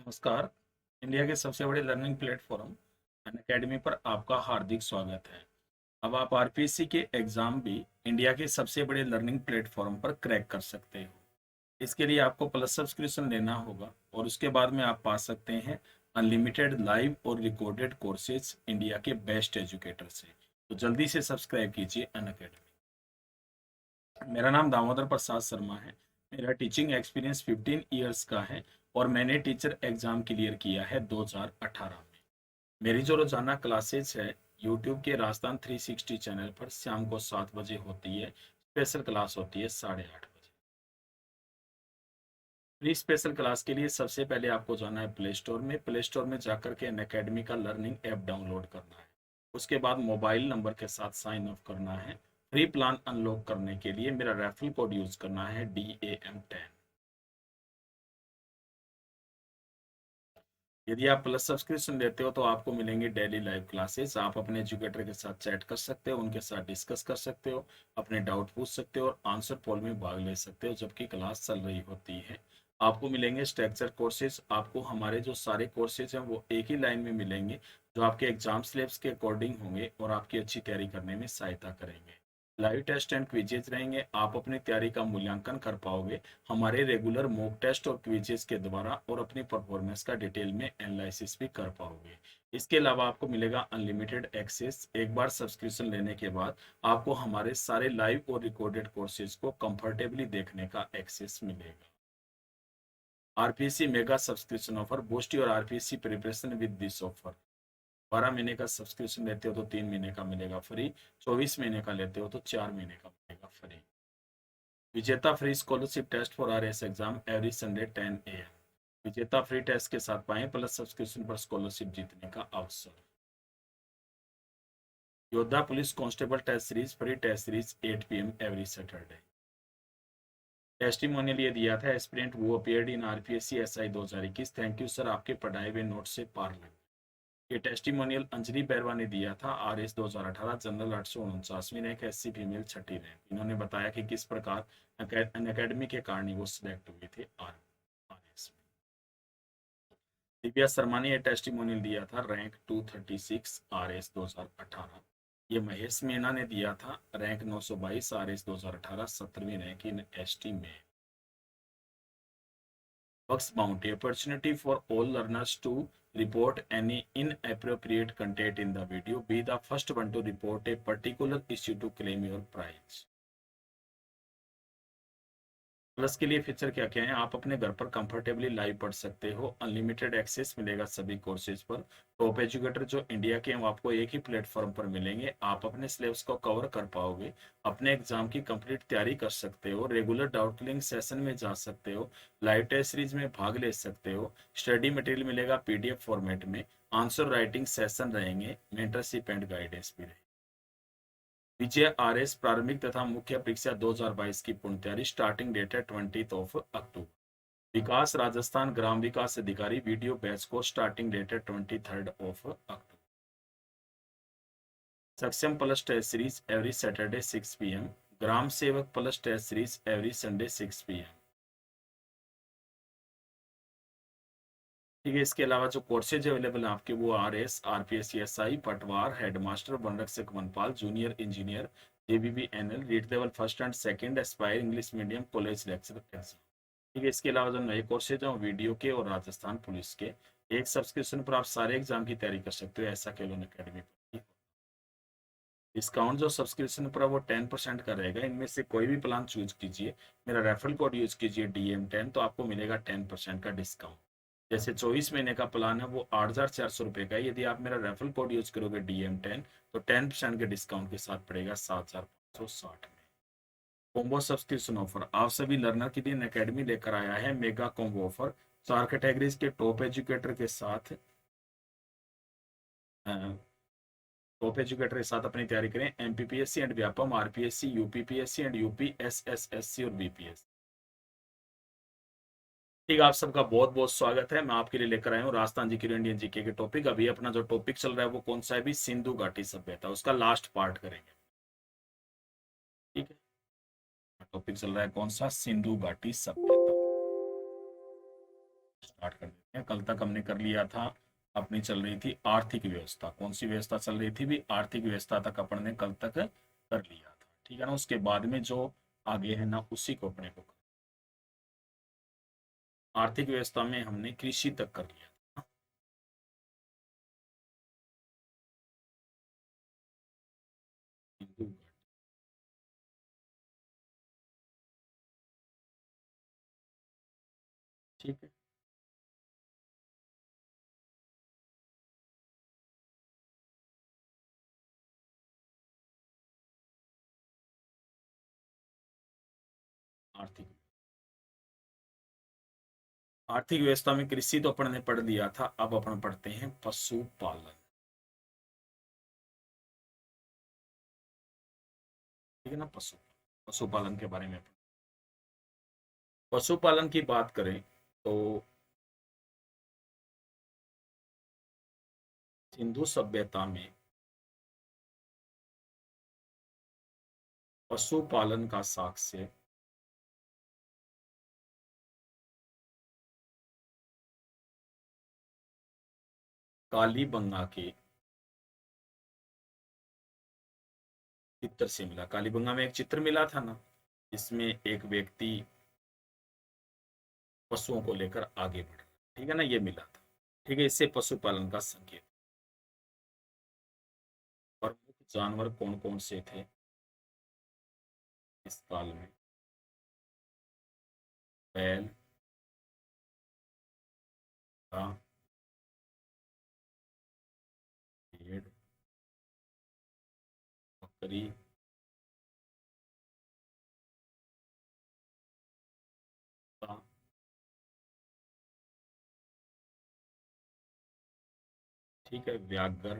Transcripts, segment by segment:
नमस्कार। इंडिया के सबसे बड़े लर्निंग प्लेटफॉर्म अनअकैडमी पर आपका हार्दिक स्वागत है। अब आप आरपीएससी के एग्जाम भी इंडिया के सबसे बड़े लर्निंग प्लेटफॉर्म पर क्रैक कर सकते हो। इसके लिए आपको प्लस सब्सक्रिप्शन लेना होगा और उसके बाद में आप पा सकते हैं अनलिमिटेड लाइव और रिकॉर्डेड कोर्सेज इंडिया के बेस्ट एजुकेटर से। तो जल्दी से सब्सक्राइब कीजिए अनअकैडमी। मेरा नाम दामोदर प्रसाद शर्मा है। मेरा टीचिंग एक्सपीरियंस 15 ईयर्स का है और मैंने टीचर एग्जाम क्लियर किया है 2018 में। मेरी जो रोजाना क्लासेस है यूट्यूब के राजस्थान 360 चैनल पर शाम को 7 बजे होती है। स्पेशल क्लास होती है 8:30 बजे। प्री स्पेशल क्लास के लिए सबसे पहले आपको जाना है प्ले स्टोर में। प्ले स्टोर में जाकर के अनअकैडमी का लर्निंग ऐप डाउनलोड करना है। उसके बाद मोबाइल नंबर के साथ साइन अप करना है। फ्री प्लान अनलॉक करने के लिए मेरा रेफरल कोड यूज करना है DAM10। यदि आप प्लस सब्सक्रिप्शन लेते हो तो आपको मिलेंगे डेली लाइव क्लासेस। आप अपने एजुकेटर के साथ चैट कर सकते हो, उनके साथ डिस्कस कर सकते हो, अपने डाउट पूछ सकते हो और आंसर पोल में भाग ले सकते हो जबकि क्लास चल रही होती है। आपको मिलेंगे स्ट्रक्चर कोर्सेज। आपको हमारे जो सारे कोर्सेज हैं वो एक ही लाइन में मिलेंगे जो आपके एग्जाम स्लेब्स के अकॉर्डिंग होंगे और आपकी अच्छी तैयारी करने में सहायता करेंगे। लाइव टेस्ट एंड क्विजेज रहेंगे। आप अपनी तैयारी का मूल्यांकन कर पाओगे हमारे रेगुलर मॉक टेस्ट और क्विजेस के द्वारा और अपनी परफॉर्मेंस का डिटेल में एनालिसिस भी कर पाओगे। इसके अलावा आपको मिलेगा अनलिमिटेड एक्सेस। एक बार सब्सक्रिप्शन लेने के बाद आपको हमारे सारे लाइव और रिकॉर्डेड कोर्सेज को कंफर्टेबली देखने का एक्सेस मिलेगा। RPSC mega subscription offer boost और RPSC preparation with this offer. 12 महीने का सब्सक्रिप्शन लेते हो तो 3 महीने का मिलेगा फ्री। 24 महीने का लेते हो तो 4 महीने का मिलेगा फ्री। विजेता free scholarship test for RS exam every Sunday 10 AM। विजेता फ्री टेस्ट के साथ पाएं प्लस सब्सक्रिप्शन पर स्कॉलरशिप जीतने का अवसर। योद्धा police constable test series free test series 8 PM every Saturday. Testimonial ये दिया था एस्पिरेंट वो appeared in RPSC SI 2021। Thank you sir, आपके पढ़ाए हुए नोट से पार लग। ये टेस्टिमोनियल अंजलि बैरवा ने दिया था RS 2018 जनरल 849वीं रैंक SC फीमेल 6ठी रैंक। इन्होंने बताया कि किस प्रकार अनअकैडमी के कारण वो सिलेक्ट हुए थे RS। दिव्या शर्मा ने यह टेस्टिमोनियल दिया था रैंक 236 RS 2018। ये महेश मीणा ने दिया था रैंक 922 RS 2018 17वीं रैंक इन ST में। Bugs Bounty opportunity for all learners to report any inappropriate content in the video. Be the first one to report a particular issue to claim your prize. Plus के लिए feature क्या क्या है? आप अपने घर पर कंफर्टेबली लाइव पढ़ सकते हो। अनलिमिटेड एक्सेस मिलेगा सभी कोर्सेज पर। टॉप एजुकेटर जो इंडिया के हैं वो आपको एक ही प्लेटफॉर्म पर मिलेंगे। आप अपने सिलेबस को कवर कर पाओगे, अपने एग्जाम की कंप्लीट तैयारी कर सकते हो, रेगुलर डाउट क्लियरिंग सेशन में जा सकते हो, लाइव टेस्ट सीरीज में भाग ले सकते हो। स्टडी मटेरियल मिलेगा PDF फॉर्मेट में। आंसर राइटिंग सेशन रहेंगे, मेंटरशिप एंड गाइडेंस भी रहेंगे। विजय RS प्रारंभिक तथा मुख्य परीक्षा 2022 की पूर्ण तैयारी। स्टार्टिंग डेट है 20 अक्टूबर। विकास राजस्थान ग्राम विकास अधिकारी वीडियो बैच को स्टार्टिंग डेट है 23 अक्टूबर। सक्षम plus test series every Saturday 6 PM। ग्राम सेवक plus test series every Sunday 6 PM। ठीक है, इसके अलावा जो कोर्सेज अवेलेबल है आपके वो RS RPSC SI पटवार हेडमास्टर वनरक्षक वनपाल junior engineer JBBNL read level first and second Aspire English medium college lecture exam. ठीक है, इसके अलावा जो नए कोर्सेज हैं वीडियो के और राजस्थान पुलिस के। एक सब्सक्रिप्शन पर आप सारे एग्जाम की तैयारी कर सकते हो ऐसा केलोन अकेडमी पर। डिस्काउंट जो सब्सक्रिप्शन पर है वो 10% का रहेगा। इनमें से कोई भी प्लान चूज कीजिए, मेरा रेफरल कोड यूज कीजिए DM10 तो आपको मिलेगा 10% का डिस्काउंट। जैसे 24 महीने का प्लान है वो 8,400 रुपये का है। यदि आप मेरा रेफरल कोड यूज करोगे DM10 तो 10% के डिस्काउंट के साथ पड़ेगा 7,560 में। कॉम्बो सब्सक्रिप्शन ऑफर आप सभी लर्नर के लिए अकेडमी लेकर आया है मेगा कॉम्बो ऑफर। 4 कैटेगरीज के टॉप एजुकेटर के साथ अपनी तैयारी करें। MPPSC and Vyapam, RPSC, UPPSC and UPSSSC और BPS। ठीक है, आप सबका बहुत बहुत स्वागत है। मैं आपके लिए लेकर आया हूँ राजस्थान जीके इंडियन जीके के टॉपिक। अभी अपना जो टॉपिक चल रहा है वो कौन सा है? भी सिंधु घाटी सभ्यता, उसका लास्ट पार्ट करेंगे। ठीक है, टॉपिक चल रहा है कौन सा? सिंधु घाटी सभ्यता। स्टार्ट कर देते हैं। कल तक हमने कर लिया था, अपनी चल रही थी आर्थिक व्यवस्था। कौन सी व्यवस्था चल रही थी भी? आर्थिक व्यवस्था तक अपन ने कल तक कर लिया था, ठीक है ना। उसके बाद में जो आगे है ना, उसी को अपने को आर्थिक व्यवस्था में हमने कृषि तक कर लिया था। हिंदू, ठीक है। आर्थिक आर्थिक व्यवस्था में कृषि तो अपन ने पढ़ लिया था। अब अपन पढ़ते हैं पशुपालन, ठीक है ना। पशुपालन के बारे में, पशुपालन की बात करें तो सिंधु सभ्यता में पशुपालन का साक्ष्य कालीबंगा के चित्र से मिला। कालीबंगा में एक चित्र मिला था ना, इसमें एक व्यक्ति पशुओं को लेकर आगे बढ़ रहा, ठीक है ना, ये मिला था। ठीक है, इससे पशुपालन का संकेत। प्रमुख जानवर कौन कौन से थे इस काल में? बैल, घोड़ा, भेड़, बकरी, कुत्ता, ठीक है, व्याघ्र,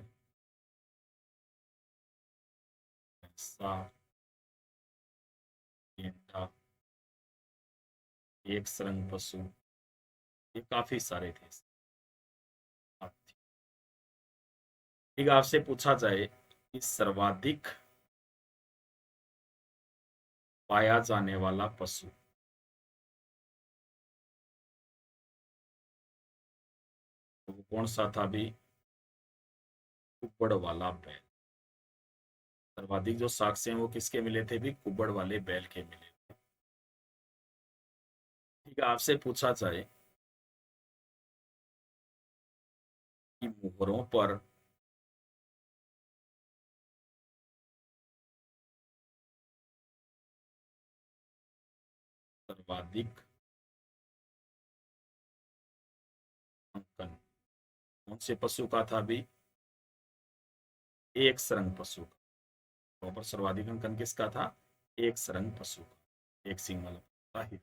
भैंसा, गेंडा, एक सरंग पशु, ये काफी सारे थे। ठीक है, आपसे पूछा जाए कि सर्वाधिक पाया जाने वाला पशु, तो वो कौन सा था भी? कुब्बड़ वाला बैल। सर्वाधिक जो साक्ष्य हैं वो किसके मिले थे भी? कुब्बड़ वाले बैल के मिले। ठीक है, आपसे पूछा जाए कि मोहरों पर सर्वाधिक अंकन कौन से पशु का था भी? एक सरंग पशु का। मोहरों पर सर्वाधिक अंकन किसका था? एक सरंग पशु का, एक सिंग वाला था ही।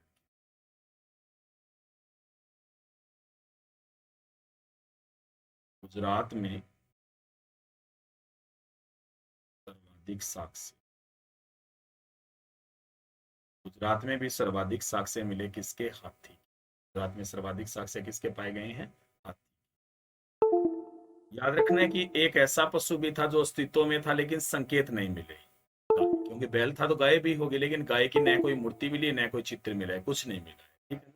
गुजरात में सर्वाधिक साक्ष्य, गुजरात में भी सर्वाधिक साक्ष्य मिले किसके? हाथी। गुजरात में सर्वाधिक साक्ष्य किसके पाए गए हैं? हाथी। याद रखना है कि एक ऐसा पशु भी था जो अस्तित्व में था लेकिन संकेत नहीं मिले, क्योंकि बैल था तो गाय भी होगी, लेकिन गाय की न कोई मूर्ति मिली न कोई चित्र मिला है, कुछ नहीं मिला है, ठीक है।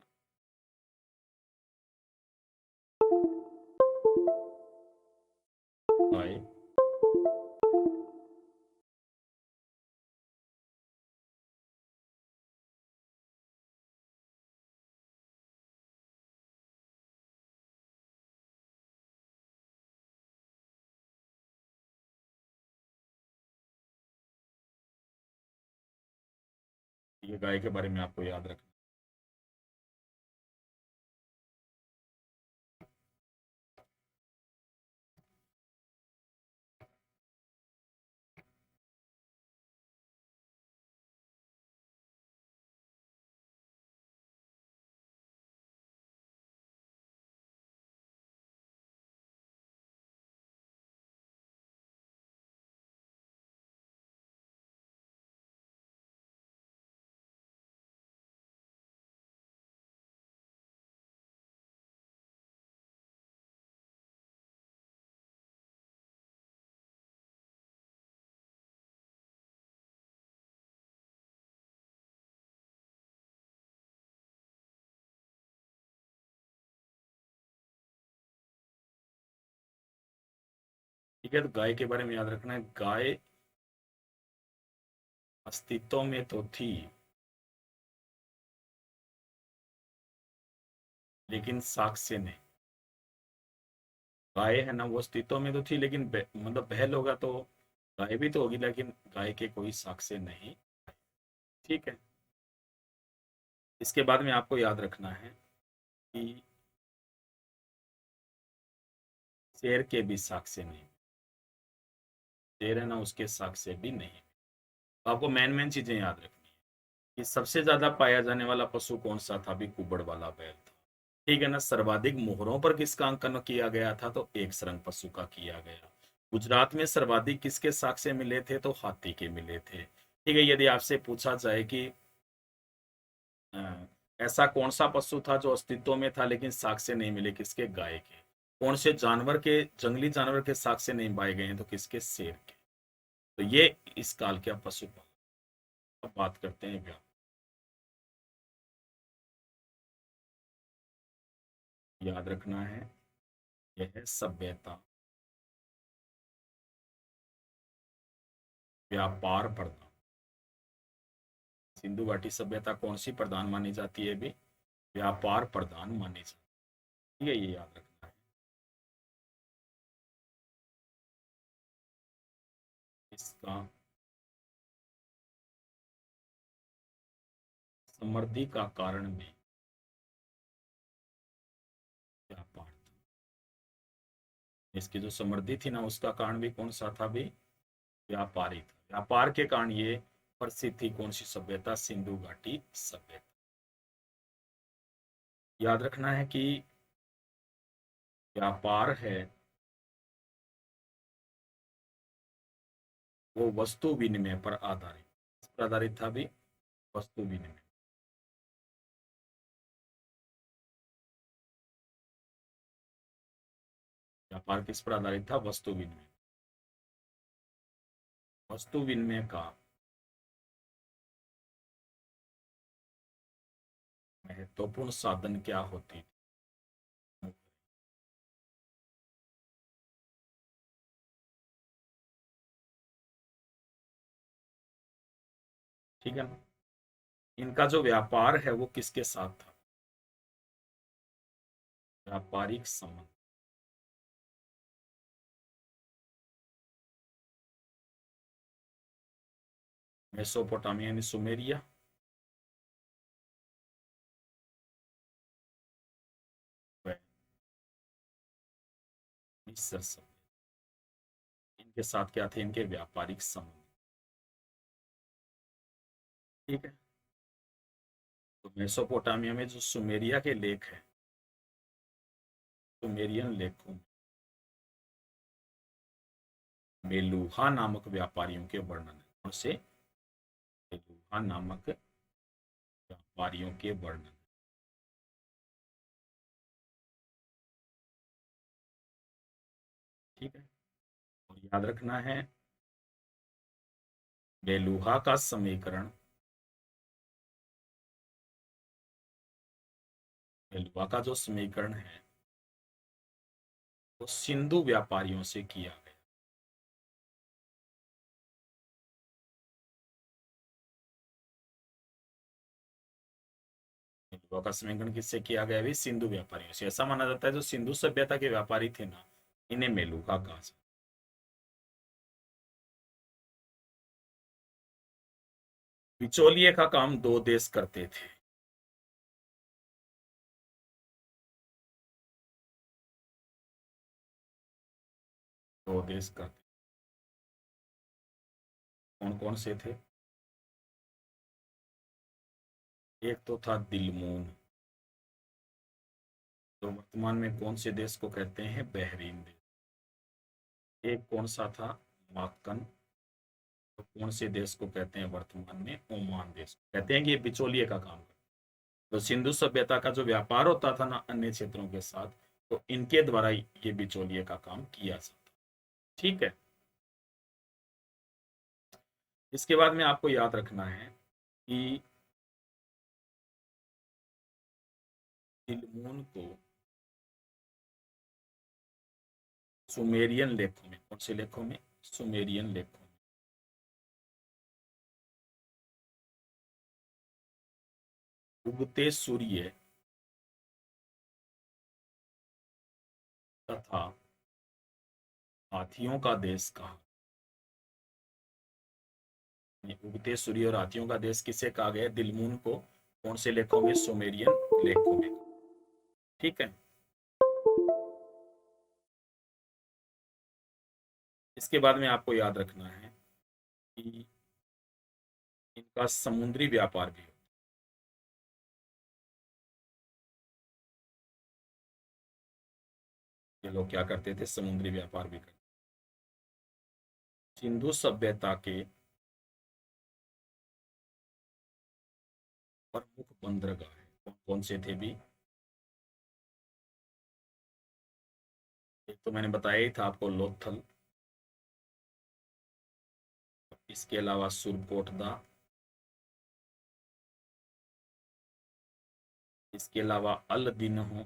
गाय, ये गाय के बारे में आपको याद रखना। ठीक है, तो गाय के बारे में याद रखना है, गाय अस्तित्व में तो थी लेकिन साक्ष्य नहीं। गाय है ना, वो अस्तित्व में तो थी लेकिन मतलब बैल होगा तो गाय भी तो होगी, लेकिन गाय के कोई साक्ष्य नहीं। ठीक है। इसके बाद में आपको याद रखना है कि शेर के भी साक्ष्य नहीं। शेर है ना, उसके साक्ष्य भी नहीं। तो आपको मेन मेन चीजें याद रखनी है कि सबसे ज्यादा पाया जाने वाला पशु कौन सा था, भी कुबड़ वाला बैल था। ठीक है ना। सर्वाधिक मोहरों पर किसका अंकन किया गया था, तो एक सरंग पशु का किया गया। गुजरात में सर्वाधिक किसके साक्ष्य मिले थे, तो हाथी के मिले थे। ठीक है। यदि आपसे पूछा जाए कि अ, ऐसा कौन सा पशु था जो अस्तित्व में था लेकिन साक्ष्य नहीं मिले, किसके, गाय के। कौन से जानवर के, जंगली जानवर के साक्ष्य नहीं पाए गए हैं, तो किसके, शेर के। तो ये इस काल के पशु पर। अब बात करते हैं व्यापार। याद रखना है, यह है सभ्यता, व्यापार प्रधान। सिंधु घाटी सभ्यता कौन सी प्रधान मानी जाती है भी, व्यापार प्रधान मानी जाती है। ठीक है, ये याद रखना है। इसका समृद्धि का कारण भी व्यापार था। इसकी जो समृद्धि थी ना, उसका कारण भी कौन सा था भी, व्यापारी था। व्यापार के कारण ये प्रसिद्ध थी कौन सी सभ्यता, सिंधु घाटी सभ्यता। याद रखना है कि व्यापार है वो वस्तु विनिमय पर आधारित। इस पर आधारित था भी, वस्तु विनिमय। व्यापार किस पर आधारित था, वस्तु विनिमय। वस्तु विनिमय का महत्वपूर्ण साधन क्या होती थी। ठीक है ना। इनका जो व्यापार है वो किसके साथ था, व्यापारिक संबंध। मेसोपोटामिया यानी सुमेरिया, व मिस्र सभ्यता, इनके साथ क्या थे, इनके व्यापारिक संबंध। ठीक है। तो मेसोपोटामिया में जो सुमेरिया के लेख है, सुमेरियन लेखों में लूहा नामक व्यापारियों के वर्णन है। कौन से, लूहा नामक व्यापारियों के वर्णन। ठीक है। और याद रखना है, बेलूहा का समीकरण, बेलूहा का जो समीकरण है वो सिंधु व्यापारियों से किया गया। बेलूहा का समीकरण किससे किया गया, भी सिंधु व्यापारियों से। ऐसा माना जाता है जो सिंधु सभ्यता के व्यापारी थे ना, इन्हें मेलूहा कहा जाता। बिचौलिए का काम दो देश करते थे। दो देश करते, कौन कौन से थे, एक तो था दिलमून, तो वर्तमान में कौन से देश को कहते हैं, बहरीन देश। एक कौन सा था, माकन, तो कौन से देश को कहते हैं वर्तमान में, ओमान देश। कहते हैं कि ये बिचौलिए का काम करते। तो सिंधु सभ्यता का जो व्यापार होता था ना अन्य क्षेत्रों के साथ, तो इनके द्वारा ये बिचौलिए का काम किया जाता। ठीक है। इसके बाद में आपको याद रखना है कि दिलमून को सुमेरियन लेखों में, कौन से लेखों में? सुमेरियन लेखों में। उगते सूर्य तथा हाथियों का देश कहा? उगते सूर्य और हाथियों का देश किसे कहा गया? दिलमून को कौन से लेखों में? सुमेरियन लेखों में। ठीक है। इसके बाद में आपको याद रखना है कि इनका समुद्री व्यापार भी हो। ये लोग क्या करते थे? समुद्री व्यापार भी करते। सिंधु सभ्यता के प्रमुख बंदरगाह कौन कौन से थे भी? एक तो मैंने बताया ही था आपको, लोथल। इसके अलावा सुरकोटदा। इसके अलावा अल दिनहो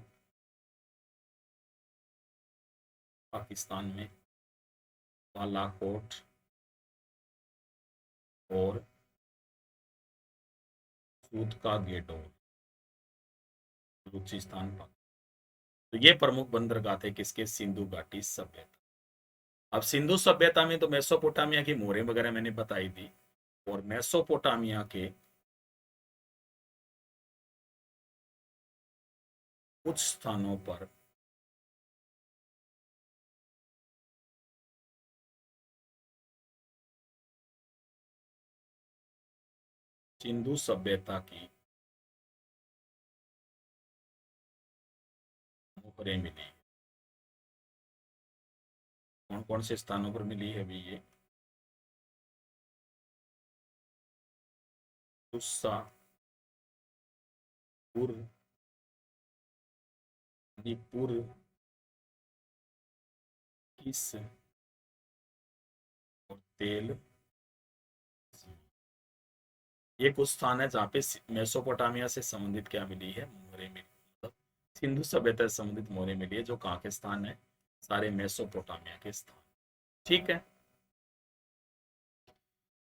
पाकिस्तान में, बालाकोट और सूद का गेटो बलूचिस्तान पाक। तो ये प्रमुख बंदरगाह थे किसके? सिंधु घाटी सभ्यता। अब सिंधु सभ्यता में तो मेसोपोटामिया की मोहरें वगैरह मैंने बताई थी, और मेसोपोटामिया के कुछ स्थानों पर सिंधु सभ्यता की मोहरें मिली। कौन कौन से स्थानों पर मिली है भी ये? तुस्सा, पुर, निपुर, किस और तेल। ये कुछ स्थान है जहाँ पे मेसोपोटामिया से संबंधित क्या मिली है? मोहरें मिली। मतलब सिंधु सभ्यता से संबंधित मोहरें मिली है, जो कहाँ के स्थान है? सारे मेसोपोटामिया के स्थान। ठीक है।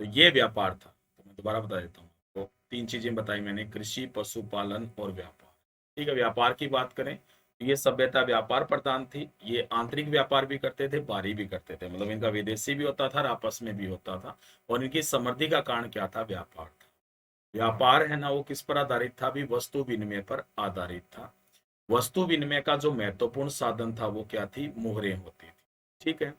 तो ये व्यापार था। तो मैं दोबारा बता देता हूँ। तो तीन चीजें बताई मैंने, कृषि, पशुपालन और व्यापार। ठीक है। व्यापार की बात करें तो ये सभ्यता व्यापार प्रधान थी। ये आंतरिक व्यापार भी करते थे, बाहरी भी करते थे। मतलब इनका विदेशी भी होता था और आपस में भी होता था। और इनकी समृद्धि का कारण क्या था? व्यापार था। व्यापार है ना, वो किस पर आधारित था? भी वस्तु विनिमय पर आधारित था। वस्तु विनिमय का जो महत्वपूर्ण साधन था वो क्या थी? मोहरें होती थी। ठीक है।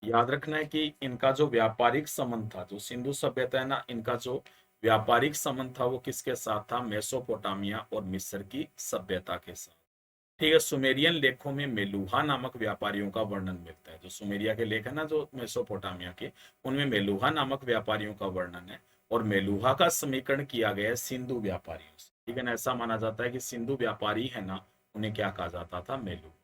याद रखना है कि इनका जो व्यापारिक संबंध था, जो सिंधु सभ्यता है ना, इनका जो व्यापारिक संबंध था वो किसके साथ था? मेसोपोटामिया और मिस्र की सभ्यता के साथ। ठीक है। सुमेरियन लेखों में मेलुहा नामक व्यापारियों का वर्णन मिलता है। जो सुमेरिया के लेख है ना, जो मेसोपोटामिया के, उनमें मेलुहा नामक व्यापारियों का वर्णन है। और मेलुहा का समीकरण किया गया है सिंधु व्यापारियों से। ठीक है ना। ऐसा माना जाता है कि सिंधु व्यापारी है ना, उन्हें क्या कहा जाता था? मेलुहा।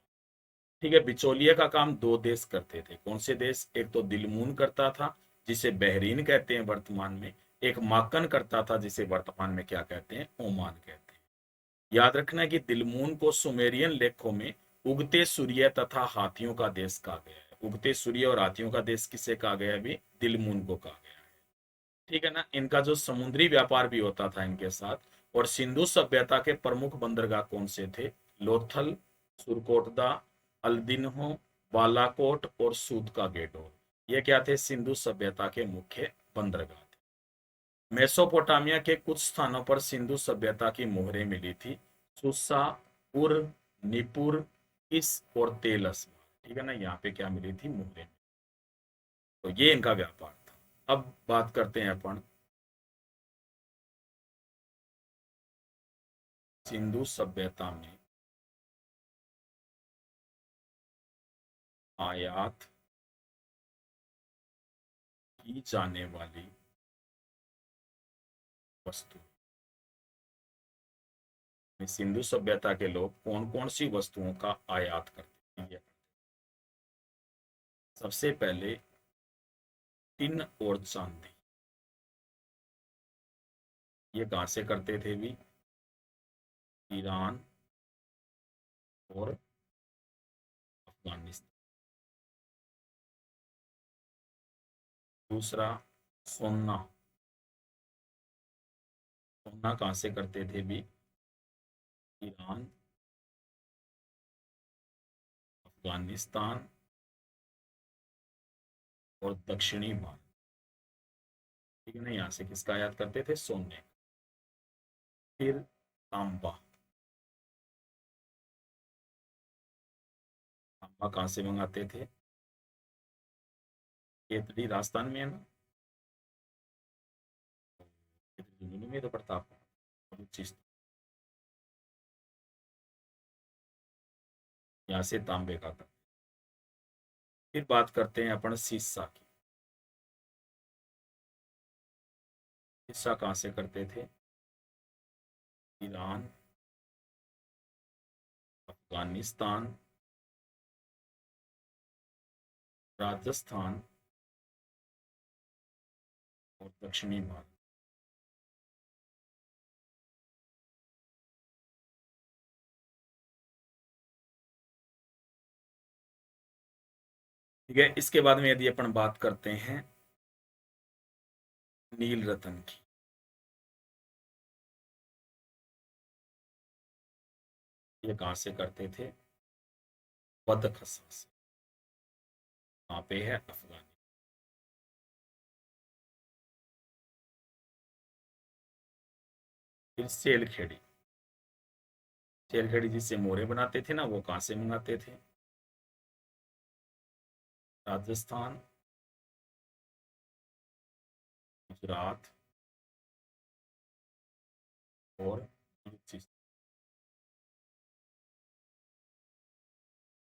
ठीक है। बिचौलिए का काम दो देश करते थे। कौन से देश? एक तो दिलमून करता था, जिसे बहरीन कहते हैं वर्तमान में। एक माकन करता था, जिसे वर्तमान में क्या कहते हैं? ओमान कहते हैं। याद रखना है कि दिलमून को सुमेरियन लेखों में उगते सूर्य तथा हाथियों का देश कहा गया है। उगते सूर्य और हाथियों का देश किसे कहा गया है? अभी दिलमून को कहा गया है। ठीक है ना। इनका जो समुद्री व्यापार भी होता था इनके साथ। और सिंधु सभ्यता के प्रमुख बंदरगाह कौन से थे? लोथल, सुरकोटदा, अल्दिन्हो, बालाकोट और सूद का गेटो। ये क्या थे? सिंधु सभ्यता के मुख्य बंदरगाह थे। मेसोपोटामिया के कुछ स्थानों पर सिंधु सभ्यता की मोहरें मिली थी। सुसा, उर, निपुर, किस और तेलस। ठीक है ना। यहाँ पे क्या मिली थी? मोहरें। तो ये इनका व्यापार था। अब बात करते हैं अपन सिंधु सभ्यता में आयात की जाने वाली वस्तु में सिंधु सभ्यता के लोग कौन कौन सी वस्तुओं का आयात करते हैं? सबसे पहले टिन और चांदी। ये कहां से करते थे भी? ईरान और अफगानिस्तान। दूसरा सोना, सोना कहाँ से करते थे भी? ईरान, अफगानिस्तान और दक्षिणी भारत। ठीक है ना, यहाँ से किसका आयात करते थे? सोने। फिर तांबा, तांबा कहाँ से मंगाते थे? केतली राजस्थान में है ना, केतली में तो पड़ता आपको, बलूचिस्तान। यहाँ से तांबे का था। फिर बात करते हैं अपन सीसा की। सीसा कहाँ से करते थे? ईरान, अफगानिस्तान, राजस्थान और दक्षिणी भारत। ठीक है, इसके बाद में यदि अपन बात करते हैं नील रतन की। ये कहाँ से करते थे? बदखसा से। वहां पे है अफगान। फिर सेलखेड़ी, सेलखेड़ी जिससे मोरे बनाते थे ना, वो कहाँ से मंगाते थे? राजस्थान, गुजरात और बलूचिस्तान।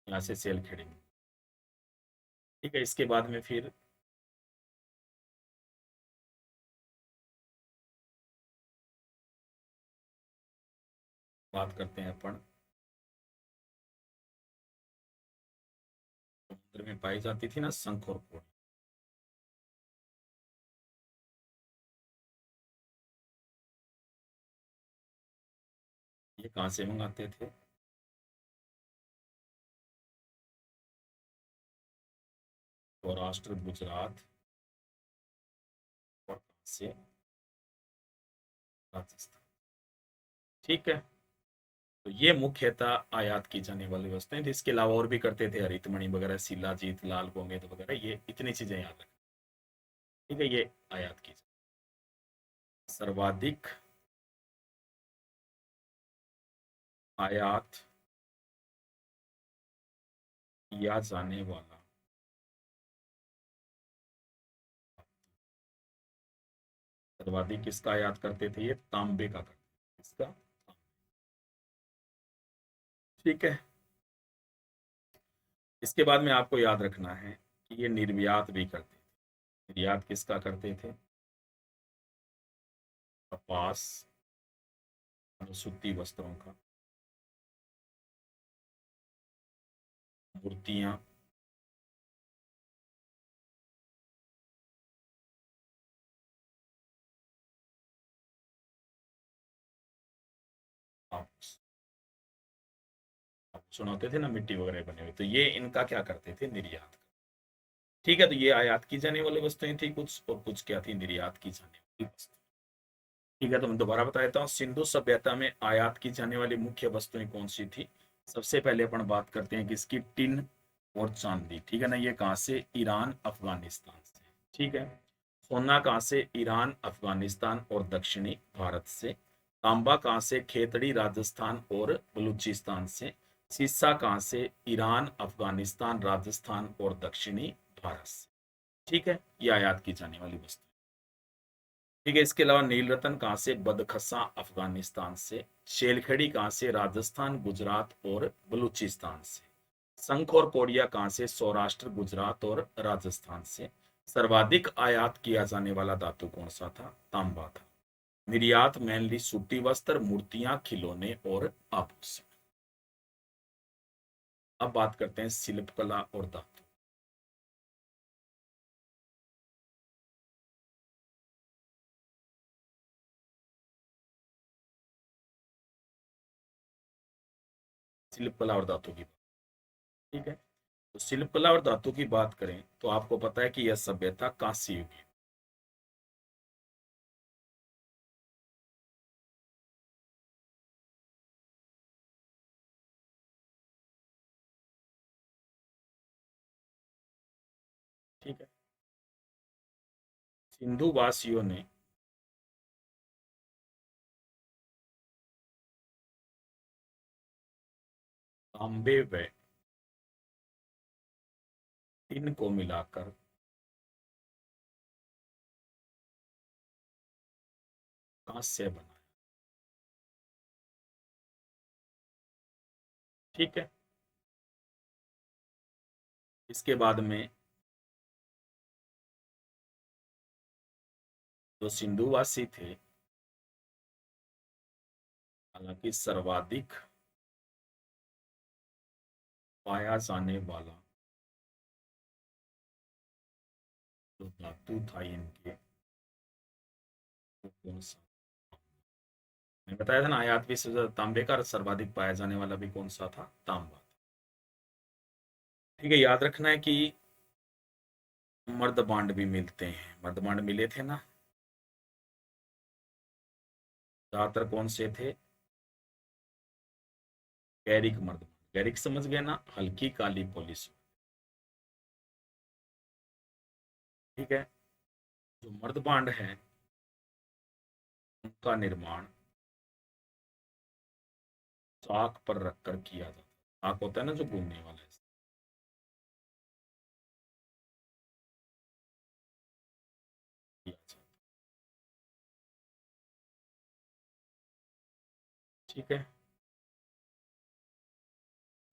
यहाँ से सेलखेड़ी। ठीक है, इसके बाद में फिर बात करते हैं अपन, समुद्र में पाई जाती थी ना शंख और पोड़ी। ये कहाँ से मंगाते थे? सौराष्ट्र, गुजरात और कहाँ से? राजस्थान। ठीक है, तो ये मुख्यतः आयात की जाने वाली वस्तुएं थी। इसके अलावा और भी करते थे, हरितमणि वगैरह, शिलाजीत, लाल गोमेद वगैरह, ये इतनी चीजें याद रखें। ठीक है, ये आयात की सर्वाधिक आयात किया जाने वाला, सर्वाधिक किसका आयात करते थे? ये तांबे का करते थे। इसका। ठीक है, इसके बाद में आपको याद रखना है कि ये निर्यात भी करते थे। निर्यात किसका करते थे? कपास, सूती वस्त्रों का, मूर्तियां, आभूषण होते थे ना मिट्टी वगैरह बने हुए, तो ये इनका क्या करते थे? निर्यात। ठीक है, तो ये आयात की जाने वाली वस्तुएं थी कुछ, और कुछ क्या थी? निर्यात की जाने वाली वस्तु। ठीक है, तो मैं दोबारा बता देता हूँ, सिंधु सभ्यता में आयात की जाने वाली मुख्य वस्तुएं कौन सी थी? सबसे पहले अपन बात करते हैं किसकी? टिन और चांदी। ठीक है ना, ये कहाँ से? ईरान, अफगानिस्तान से। ठीक है, सोना कहाँ से? ईरान, अफगानिस्तान और दक्षिणी भारत से। तांबा कहाँ से? खेतड़ी, राजस्थान और बलूचिस्तान से। सीसा कहाँ से? ईरान, अफगानिस्तान, राजस्थान और दक्षिणी भारत से। ठीक है, ये आयात की जाने वाली वस्तु। ठीक है, इसके अलावा नील रतन कहाँ से? बदखसा, अफगानिस्तान से। शेलखड़ी कहाँ से? राजस्थान, गुजरात और बलूचिस्तान से। शंख और पोड़िया कहाँ से? सौराष्ट्र, गुजरात और राजस्थान से। सर्वाधिक आयात किया जाने वाला धातु कौन सा था? तांबा था। निर्यात मेनली सूती वस्त्र, मूर्तियां, खिलौने और आभूषण। अब बात करते हैं शिल्पकला और धातु। शिल्पकला और धातु की। ठीक है, तो शिल्पकला और धातु की बात करें तो आपको पता है कि यह सभ्यता कांस्य युग की। ठीक है। सिंधु वासियों ने तांबे व टिन को मिलाकर कांस्य बनाया। ठीक है। इसके बाद में जो सिंधुवासी थे, हालांकि सर्वाधिक पाया जाने वाला जो धातु था इनके, वो कौन सा? मैंने बताया था ना, आयात भी से ज्यादा तांबे का, और सर्वाधिक पाया जाने वाला भी कौन सा था? तांबा। ठीक है, याद रखना है कि मर्दबांड भी मिलते हैं। मर्दबांड मिले थे ना, ज्यादातर कौन से थे? गैरिक मर्दबांड। गैरिक समझ गए ना, हल्की काली पॉलिश। ठीक है। जो मर्दबांड है उनका निर्माण चाक पर रखकर किया जाता है। चाक होता है ना जो घूमने वाला है। किया जाता है। ठीक है।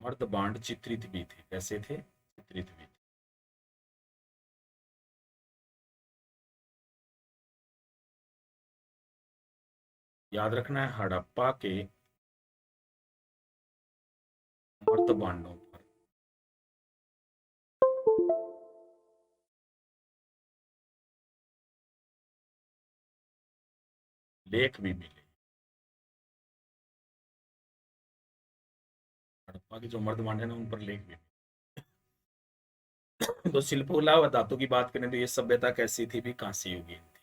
मर्दबांड चित्रित भी थे। कैसे थे? चित्रित भी थे। याद रखना है, हड़प्पा के मर्दबांडों पर लेख भी मिले। हड़प्पा के जो मर्दबांड है ना, उन पर लेख भी मिले। तो शिल्पकला व धातु की बात करें तो ये सभ्यता कैसी थी? भी कांस्य युगीन थी।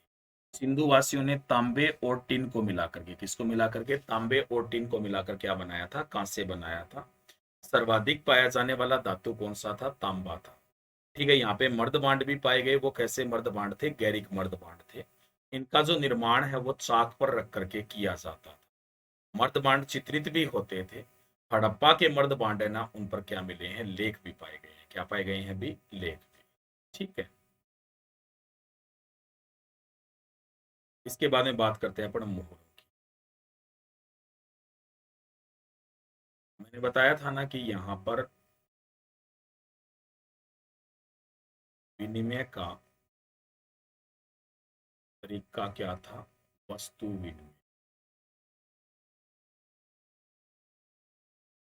सिंधु वासियों ने तांबे और टिन को मिलाकर के, किसको मिलाकर के? तांबे और टिन को मिलाकर क्या बनाया था? कांस्य बनाया था। सर्वाधिक पाया जाने वाला धातु कौन सा था? तांबा था। ठीक है। यहाँ पे मर्दबांड भी पाए गए। वो कैसे मर्दबांड थे? गैरिक मर्दबांड थे। इनका जो निर्माण है वो चाक पर रख करके किया जाता था। मर्दबांड चित्रित भी होते थे। हड़प्पा के मर्दबांड है ना, उन पर क्या मिले हैं? लेख भी पाए गए हैं। क्या पाए गए हैं? भी लेख भी। ठीक है। इसके बाद में बात करते हैं अपन मोहरों की। मैंने बताया था ना कि यहाँ पर विनिमय का तरीका क्या था? वस्तु विनिमय।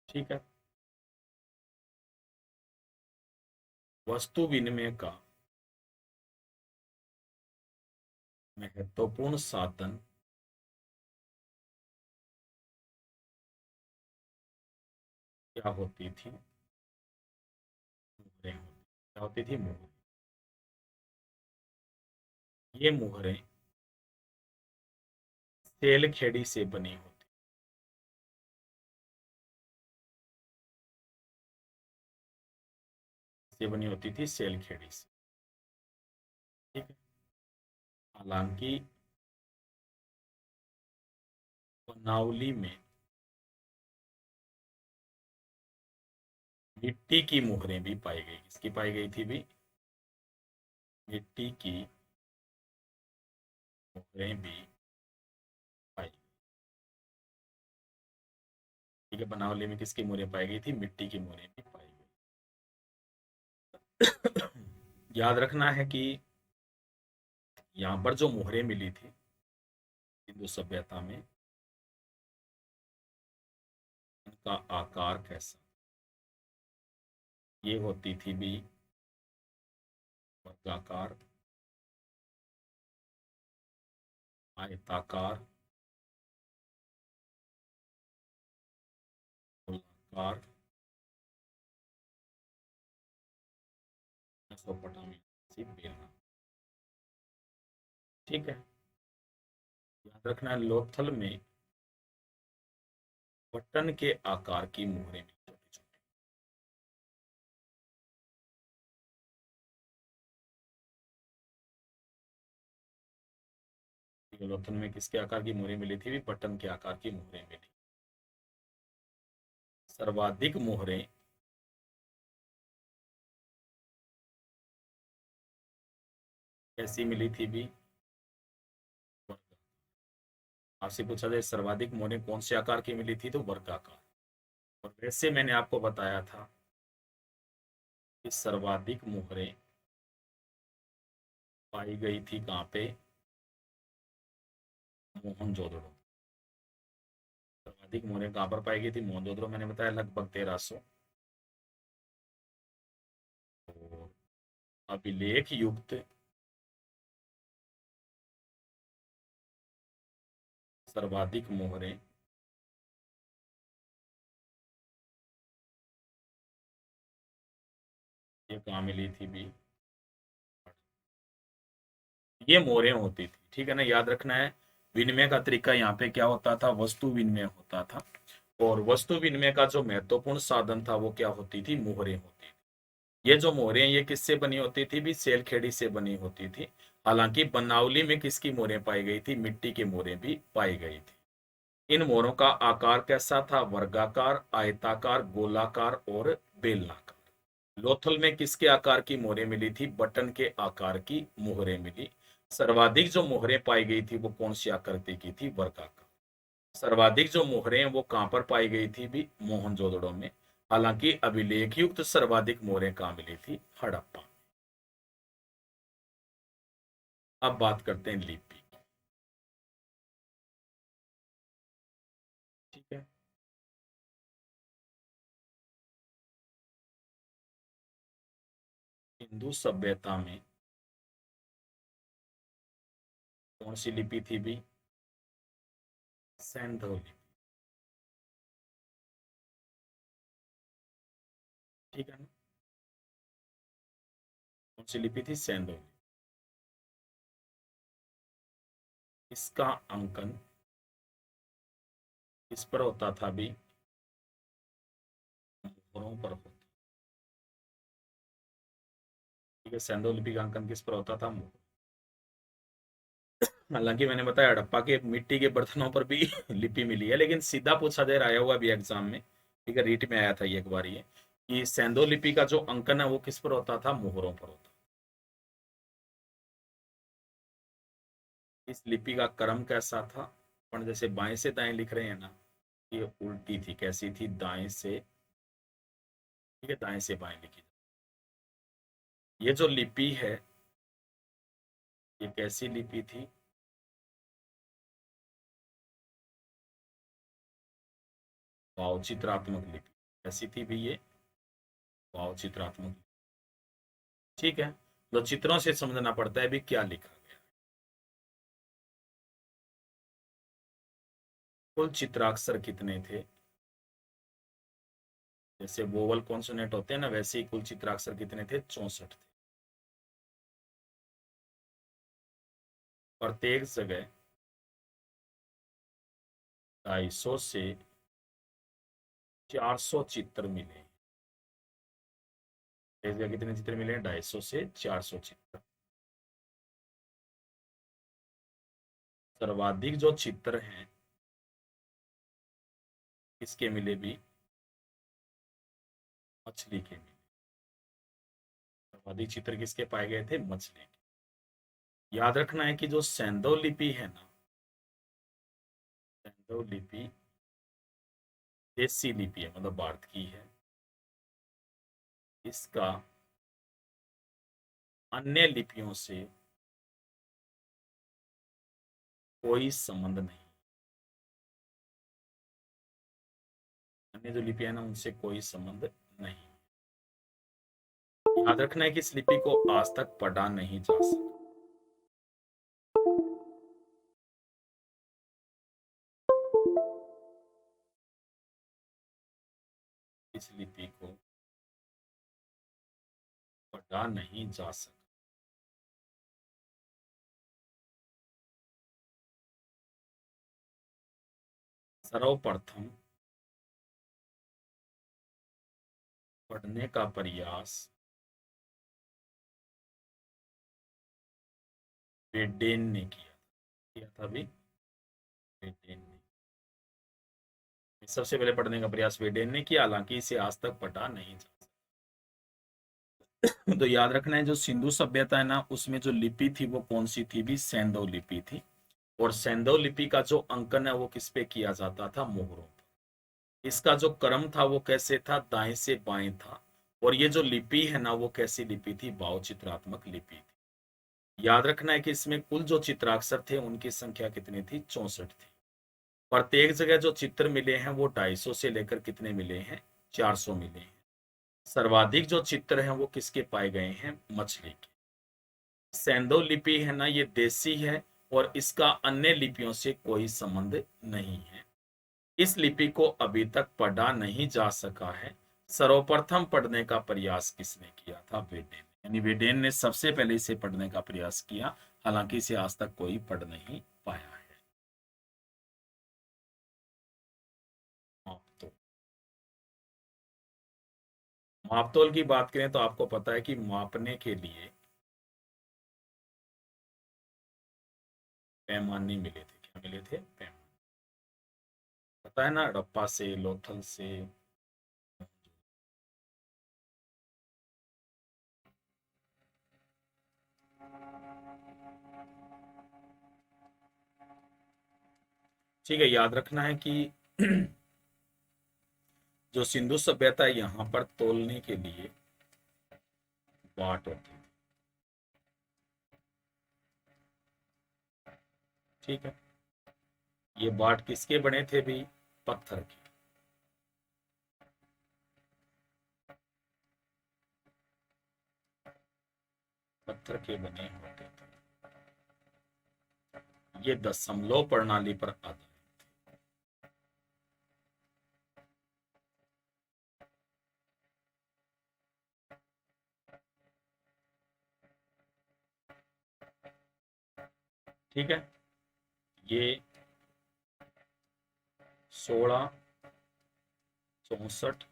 ठीक है। वस्तु विनिमय का महत्वपूर्ण साधन क्या होती थी? मुहरें होती। क्या होती थी? मुहर। ये मुहरें तेल खेड़ी से बनी होती। से बनी होती थी सेल खेड़ी से। ठीक है। हालांकि बनावली में मिट्टी की मुहरें भी पाई गई। किसकी पाई गई थी? भी मिट्टी की मुहरें भी पाई। ठीक है। बनावली में किसकी मुहरें पाई गई थी? मिट्टी की मुहरें भी पाई गई। याद रखना है कि यहाँ पर जो मुहरें मिली थी हिंदू सभ्यता में, उनका आकार कैसा? ये होती थी भी वर्गाकार, आयताकार, गोलाकार, मेसोपोटामिया बेलना। ठीक है, याद रखना है लोथल में बटन के आकार की मोहरें भी छोटी छोटी। लोथल में किसके आकार की मोहरें मिली थी? भी बटन के आकार की मोहरें मिली। सर्वाधिक मोहरें कैसी मिली थी? भी आपसे पूछा जाए सर्वाधिक मोहरें कौन से आकार की मिली थी, तो वर्गाकार। और वैसे मैंने आपको बताया था कि सर्वाधिक मोहरें पाई गई थी कहां पे? मोहनजोदड़ो। सर्वाधिक मोहरें कहां पर पाई गई थी? मोहनजोदड़ो। मैंने बताया लगभग 1300। और अभिलेख युक्त सर्वाधिक मोहरें ये कहाँ मिली थी? भी ये मोहरें होती थी, ठीक है ना, याद रखना है। विनिमय का तरीका यहाँ पे क्या होता था? वस्तु विनिमय होता था। और वस्तु विनिमय का जो महत्वपूर्ण साधन था वो क्या होती थी? मोहरें होती थी। ये जो मोहरें ये किससे बनी होती थी? भी सेलखेड़ी से बनी होती थी। हालांकि बनावली में किसकी मोहरें पाई गई थी? मिट्टी की मोहरें भी पाई गई थी। इन मोहरों का आकार कैसा था? वर्गाकार, आयताकार, गोलाकार और बेलनाकार। लोथल में किसके आकार की मोहरें मिली थी? बटन के आकार की मोहरें मिली। सर्वाधिक जो मोहरें पाई गई थी वो कौन सी आकृति की थी? वर्गाकार। सर्वाधिक जो मोहरें वो कहां पर पाई गई थी? भी मोहनजोदड़ो में। हालांकि अभिलेख युक्त सर्वाधिक मोहरें कहां मिली थी? हड़प्पा। अब बात करते हैं लिपि। ठीक है, हिंदू सभ्यता में कौन सी लिपि थी? भी सैंधव लिपि। ठीक है ना, कौन सी लिपि थी? सैंधव लिपि। इसका अंकन किस पर होता था? भी मोहरों पर होता। ठीक है, सैंधव लिपि का अंकन किस पर होता था? मोहर। हालांकि मैंने बताया हड़प्पा के मिट्टी के बर्तनों पर भी लिपि मिली है, लेकिन सीधा पूछा जा रहा, आया हुआ भी एग्जाम में। ठीक है, रीट में आया था ये एक बार ये, कि सैंधव लिपि का जो अंकन है वो किस पर होता था? मोहरों पर होता। इस लिपि का क्रम कैसा था? अपन जैसे बाएं से दाएं लिख रहे हैं ना, ये उल्टी थी। कैसी थी? दाएं से, ठीक है, दाएं से बाएं लिखी। ये जो लिपि है ये कैसी लिपि थी? भावचित्रात्मक लिपि। कैसी थी भी ये? भावचित्रात्मक। ठीक है, तो चित्रों से समझना पड़ता है भी क्या लिखा गया। कुल चित्राक्षर कितने थे? जैसे वोवल कॉन्सोनेंट होते हैं ना, वैसे ही कुल चित्राक्षर कितने थे? 64 थे। प्रत्येक जगह 250 से 400 चित्र मिले। एक जगह कितने चित्र मिले? 250 से 400 चित्र। सर्वाधिक जो चित्र हैं किसके मिले? भी मछली के मिले। सर्वाधिक चित्र किसके पाए गए थे? मछली के। याद रखना है कि जो सैंधव लिपि है ना, सैंधव लिपि देसी लिपि है, मतलब भारत की है। इसका अन्य लिपियों से कोई संबंध नहीं। अन्य जो लिपियां ना उनसे कोई संबंध नहीं। याद रखना है कि इस लिपि को आज तक पढ़ा नहीं जा सकता। इस लिपि को पढ़ा नहीं जा सका। सर्वप्रथम पढ़ने का प्रयास वेडेन ने किया था भी। वेडेन ने सबसे पहले पढ़ने का प्रयास वेडेन ने किया, हालांकि इसे आज तक पढ़ा नहीं जा सकता। तो याद रखना है, जो सिंधु सभ्यता है ना, उसमें जो लिपि थी वो कौन सी थी भी? सैंधव लिपि थी। और सैंधव लिपि का जो अंकन है वो किस पे किया जाता था? मोहरों पर। इसका जो क्रम था वो कैसे था? दाएं से बाएं था। और ये जो लिपि है ना, वो कैसी लिपि थी? भाव चित्रात्मक लिपि थी। याद रखना है कि इसमें कुल जो चित्राक्षर थे उनकी संख्या कितनी थी? 64 थी। प्रत्येक जगह जो चित्र मिले हैं वो 250 से लेकर कितने मिले हैं? 400 मिले हैं। सर्वाधिक जो चित्र हैं वो किसके पाए गए हैं? मछली के। सैंधव लिपि है ना, ये देसी है और इसका अन्य लिपियों से कोई संबंध नहीं है। इस लिपि को अभी तक पढ़ा नहीं जा सका है। सर्वप्रथम पढ़ने का प्रयास किसने किया था? वेडेन। यानी वेडेन ने सबसे पहले इसे पढ़ने का प्रयास किया, हालांकि इसे आज तक कोई पढ़ नहीं पाया है। मापतोल। मापतोल की बात करें तो आपको पता है कि मापने के लिए पैमाने मिले थे। क्या मिले थे? पैमाने। पता है ना, हड़प्पा से, लोथल से। ठीक है, याद रखना है कि जो सिंधु सभ्यता है, यहाँ पर तोलने के लिए बाट होती थी। ठीक है, ये बाट किसके बने थे भी? पत्थर के। पत्थर के बने होते थे। ये दशमलव प्रणाली पर आधारित। ठीक है, ये 16, 64,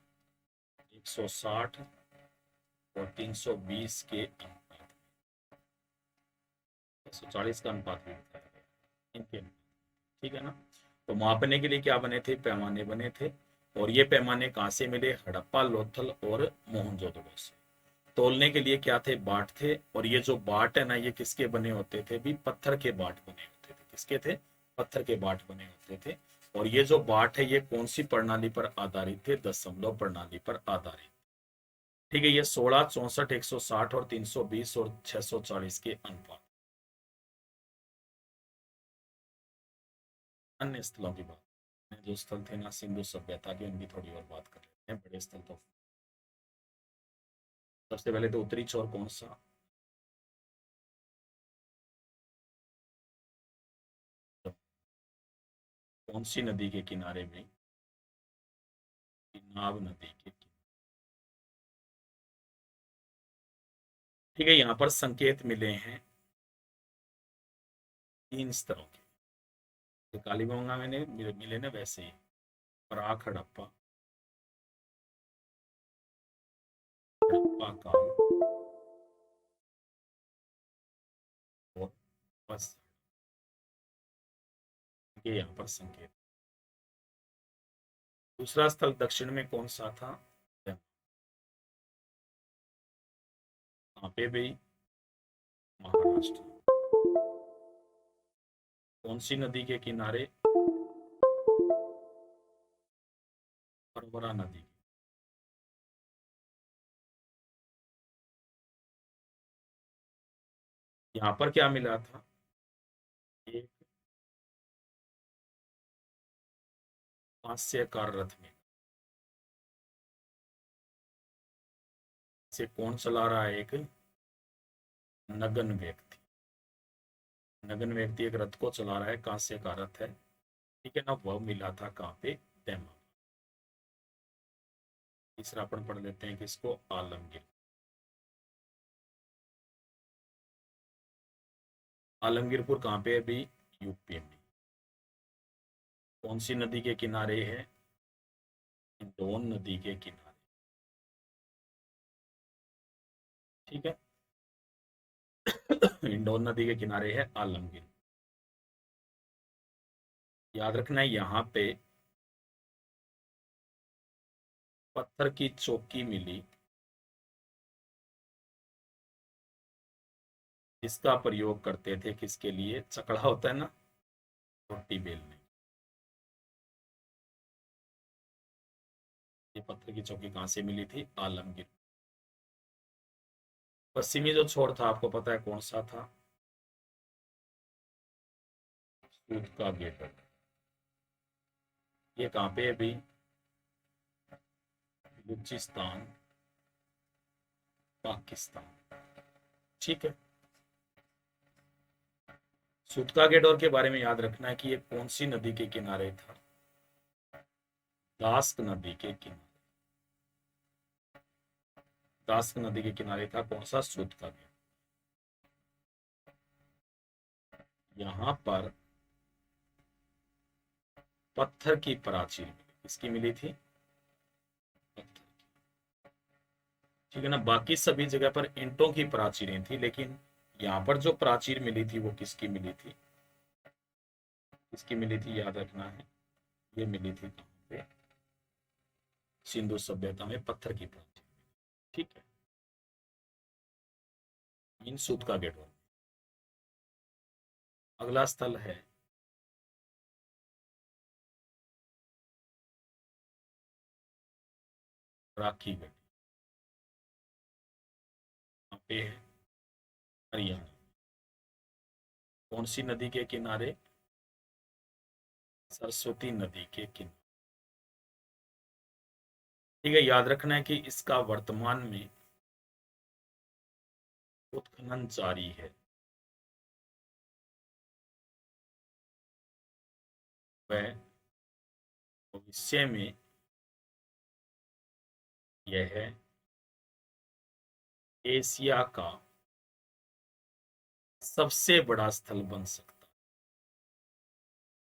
160 और 320 के अनुपात, 140 का अनुपात भी बताया गया इनके। ठीक है ना। तो मापने के लिए क्या बने थे? पैमाने बने थे। और ये पैमाने कहाँ से मिले? हड़प्पा, लोथल और मोहनजोदड़ो से। तोलने के लिए क्या थे? बाट थे। और ये जो बाट है ना, ये किसके बने होते थे भी? पत्थर के बाट बने होते थे। किसके थे? पत्थर के बाट बने होते थे। और ये जो बाट है ये कौन सी प्रणाली पर आधारित थे? दशमलव प्रणाली पर आधारित। ठीक है, ये 16, 64, 160 और 320 और 640 के अनुपात। अन्य स्थलों की बात, जो स्थल थे ना सिंधु सभ्यता के, उनकी थोड़ी और बात कर लेते हैं। बड़े स्थल तो सबसे पहले तो उत्तरी छोर कौन सा? कौन सी नदी के किनारे में? नाग नदी के किनारे। ठीक है, यहाँ पर संकेत मिले हैं 3 स्तरों के। तो कालीबंगा में मिले ना, वैसे ही प्राक हड़प्पा, हड़प्पा काल और बस, ये यहाँ पर संकेत। दूसरा स्थल दक्षिण में कौन सा था? कहाँ पे भी? महाराष्ट्र। कौन सी नदी के किनारे? परवरा नदी। यहाँ पर क्या मिला था? एक हास्यकार रथ में। इसे कौन चला रहा है? एक नगन व्यक्ति। नगन व्यक्ति एक रथ को चला रहा है, कांस्य का रथ है। ठीक है ना, वह मिला था कहाँ पे? दैमा। तीसरा अपन पढ़ लेते हैं किसको? आलमगीर। आलमगीरपुर कहाँ पे है अभी? यूपी में। कौन सी नदी के किनारे है? हिंडौन नदी के किनारे। ठीक है। हिंडौन नदी के किनारे है आलमगीर। याद रखना है यहाँ पे पत्थर की चौकी मिली, इसका प्रयोग करते थे किसके लिए? चकड़ा होता है ना, रोटी बेलने। ये पत्थर की चौकी कहाँ से मिली थी? आलमगीर। पश्चिमी जो छोर था आपको पता है कौन सा था? सूत का गेट। ये कहाँ पे है अभी? बलूचिस्तान, पाकिस्तान। ठीक है। सूतका गेट के बारे में याद रखना है कि ये कौन सी नदी के किनारे था? दास्क नदी के किनारे। दास्क नदी के किनारे था कौन सा? सूतका गेट। यहाँ पर पत्थर की प्राचीर मिली, किसकी मिली थी? पत्थर। ठीक है ना। बाकी सभी जगह पर ईंटों की प्राचीरें थी, लेकिन यहाँ पर जो प्राचीर मिली थी वो किसकी मिली थी? किसकी मिली थी याद रखना है। ये मिली थी कहाँ पे? सिंधु सभ्यता में पत्थर की प्राचीर। ठीक है। इन सूत का गेट। अगला स्थल है राखी गढ़। यहाँ पे है हरियाणा। कौन सी नदी के किनारे? सरस्वती नदी के किनारे। ठीक है। याद रखना है कि इसका वर्तमान में उत्खनन जारी है। वह भविष्य में यह है एशिया का सबसे बड़ा स्थल बन सकता है।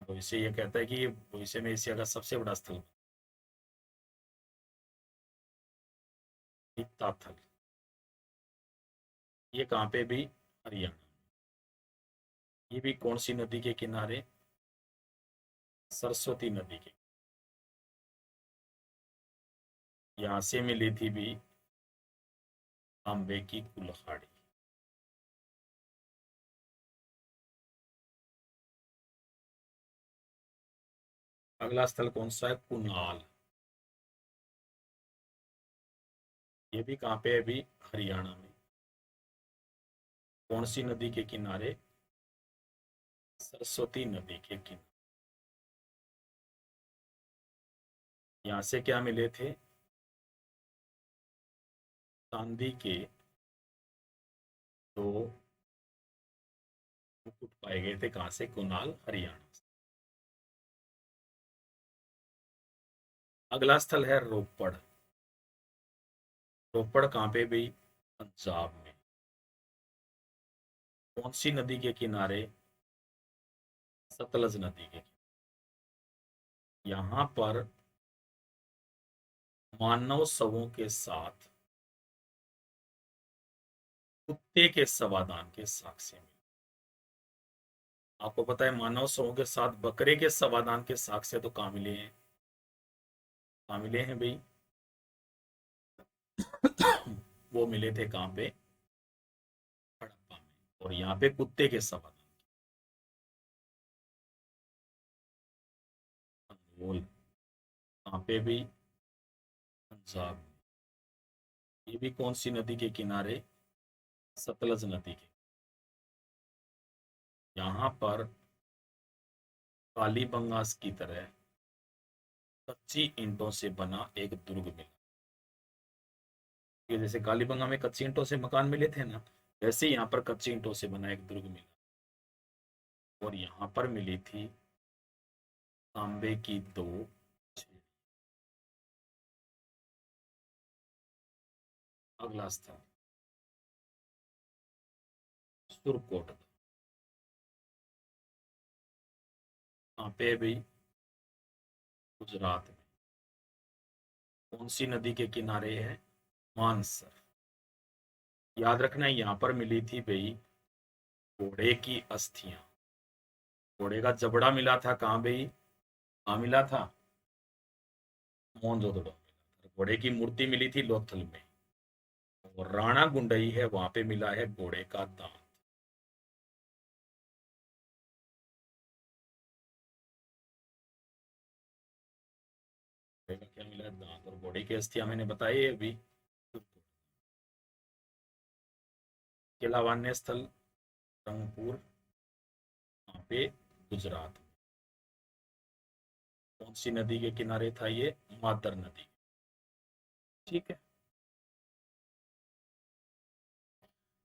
भविष्य ये कहता है कि ये भविष्य में एशिया का सबसे बड़ा स्थल। तीर्थस्थल। ये कहाँ पे भी? हरियाणा। ये भी कौन सी नदी के किनारे? सरस्वती नदी के। यहां से मिली थी भी तांबे की कुल्हाड़ी। अगला स्थल कौन सा है? कुनाल। ये भी कहाँ पे है अभी? हरियाणा में। कौन सी नदी के किनारे? सरस्वती नदी के किनारे। यहां से क्या मिले थे? चांदी के दो मुकुट पाए गए थे। कहां से? कुनाल, हरियाणा से। अगला स्थल है रोपड़। रोपड़ कहाँ पे भी? पंजाब में। कौन सी नदी के किनारे? सतलज नदी के। यहाँ पर मानव शवों के साथ कुत्ते के शवादान के साक्ष्य मिले। आपको पता है मानव शवों के साथ बकरे के शवादान के साक्ष्य तो कहाँ मिले हैं? कहाँ मिले हैं भाई? वो मिले थे कहाँ पे? हड़प्पा में। और यहाँ पे कुत्ते के शवादान अनमोल कहाँ पे भी? पंजाब। ये भी कौन सी नदी के किनारे? सतलज नदी के। यहाँ पर कालीबंगास की तरह कच्ची ईंटों से बना एक दुर्ग मिला। ये जैसे कालीबंगा में कच्ची ईंटों से मकान मिले थे ना, वैसे यहाँ पर कच्ची ईंटों से बना एक दुर्ग मिला। और यहाँ पर मिली थी तांबे की दो छेद। अगला स्थल सुरकोट। कहाँ पे भी? गुजरात में। कौन सी नदी के किनारे है? मानसर। याद रखना यहाँ पर मिली थी भाई घोड़े की अस्थियां। घोड़े का जबड़ा मिला था कहाँ भाई? कहाँ मिला था? मोहनजोदड़ो में। घोड़े की मूर्ति मिली थी लोथल में। और राणा गुंडई है वहां पे मिला है घोड़े का दांत। घोड़े का क्या मिला है? दांत। और घोड़े की अस्थियां मैंने बताई है अभी। के लावान्य स्थल रंगपुर, वहां पे गुजरात। कौन सी नदी के किनारे था ये? मादर नदी। ठीक है।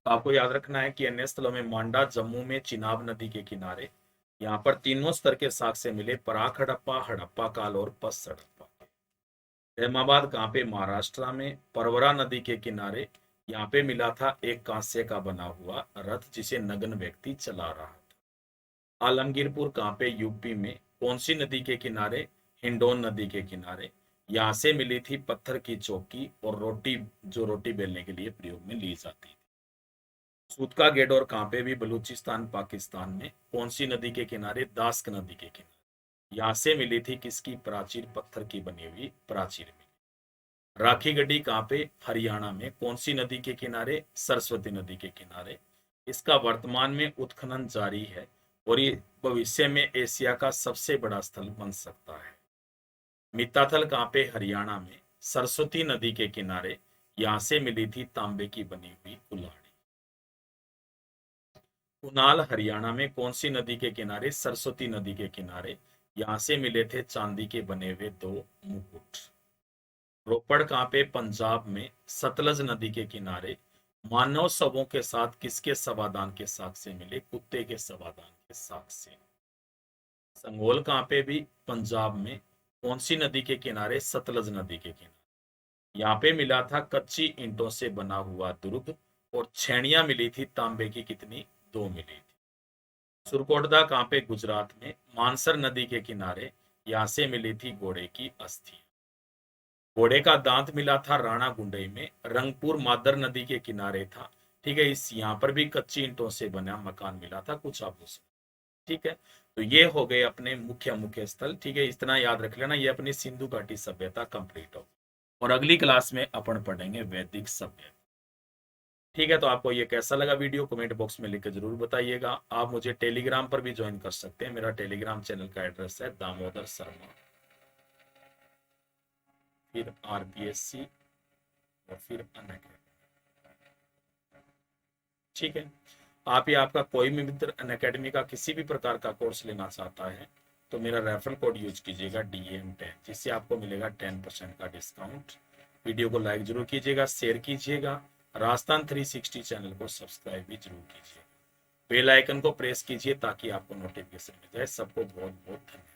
तो आपको याद रखना है कि अन्य स्थलों में मांडा जम्मू में चिनाब नदी के किनारे। यहाँ पर तीनों स्तर के साक्ष्य मिले, पराक हड़प्पा, हड़प्पा काल और पस हड़प्पा। रहमाबाद कहाँ पे? महाराष्ट्र में। परवरा नदी के किनारे। यहाँ पे मिला था एक कांस्य का बना हुआ रथ जिसे नग्न व्यक्ति चला रहा था। आलमगीरपुर कहाँ पे? यूपी में। कौन सी नदी के किनारे? हिंडोन नदी के किनारे। यहाँ से मिली थी पत्थर की चौकी और रोटी, जो रोटी बेलने के लिए प्रयोग में ली जाती थी। सूतका गेडोर कहाँ पे? भी बलूचिस्तान पाकिस्तान में। कौन सी नदी के किनारे? दास्क नदी के किनारे। यहाँ से मिली थी किसकी प्राचीर? पत्थर की बनी हुई प्राचीर मिली। राखी गढ़ी कहाँ पे? हरियाणा में। कौन सी नदी के किनारे? सरस्वती नदी के किनारे। इसका वर्तमान में उत्खनन जारी है और ये भविष्य में एशिया का सबसे बड़ा स्थल बन सकता है। मित्ताथल कहाँ पे? हरियाणा में। सरस्वती नदी के किनारे। यहाँ से मिली थी तांबे की बनी हुई कुल्हाड़ी। कुनाल हरियाणा में। कौन सी नदी के किनारे? सरस्वती नदी के किनारे। यहाँ से मिले थे चांदी के बने हुए दो मुकुट। रोपड़ कहाँ पे? पंजाब में। सतलज नदी के किनारे। मानव शवों के साथ किसके शवादान के साक्ष्य मिले? कुत्ते के शवादान के साक्ष्य। संगोल कहाँ पे? भी पंजाब में। कौन सी नदी के किनारे? सतलज नदी के किनारे। यहाँ पे मिला था कच्ची ईंटों से बना हुआ दुर्ग और छेड़ियां मिली थी तांबे की, कितनी? दो मिली थी। सुरकोटदा कहाँ पे? गुजरात में। मानसर नदी के किनारे। यहाँ से मिली थी घोड़े की अस्थि। घोड़े का दांत मिला था राणा गुंडई में। रंगपुर मादर नदी के किनारे था। ठीक है। इस यहाँ पर भी कच्ची ईंटों से बना मकान मिला था, कुछ आभूषण। ठीक है। तो ये हो गए अपने मुख्य मुख्य स्थल। ठीक है, इतना याद रख लेना, ये अपनी सिंधु घाटी सभ्यता कंप्लीट हो। और अगली क्लास में अपन पढ़ेंगे वैदिक सभ्यता। ठीक है। तो आपको ये कैसा लगा वीडियो कमेंट बॉक्स में लिख के जरूर बताइएगा। आप मुझे टेलीग्राम पर भी ज्वाइन कर सकते हैं। मेरा टेलीग्राम चैनल का एड्रेस है दामोदर शर्मा, फिर RPSC और फिर अनअकैडमी। ठीक है। आप या आपका कोई भी मित्र अनअकैडमी का किसी भी प्रकार का कोर्स लेना चाहता है तो मेरा रेफरल कोड यूज कीजिएगा DM10, जिससे आपको मिलेगा 10% का डिस्काउंट। वीडियो को लाइक जरूर कीजिएगा, शेयर कीजिएगा। राजस्थान 360 चैनल को सब्सक्राइब भी जरूर कीजिए। बेल आइकन को प्रेस कीजिए ताकि आपको नोटिफिकेशन मिल जाए। सबको बहुत बहुत धन्यवाद।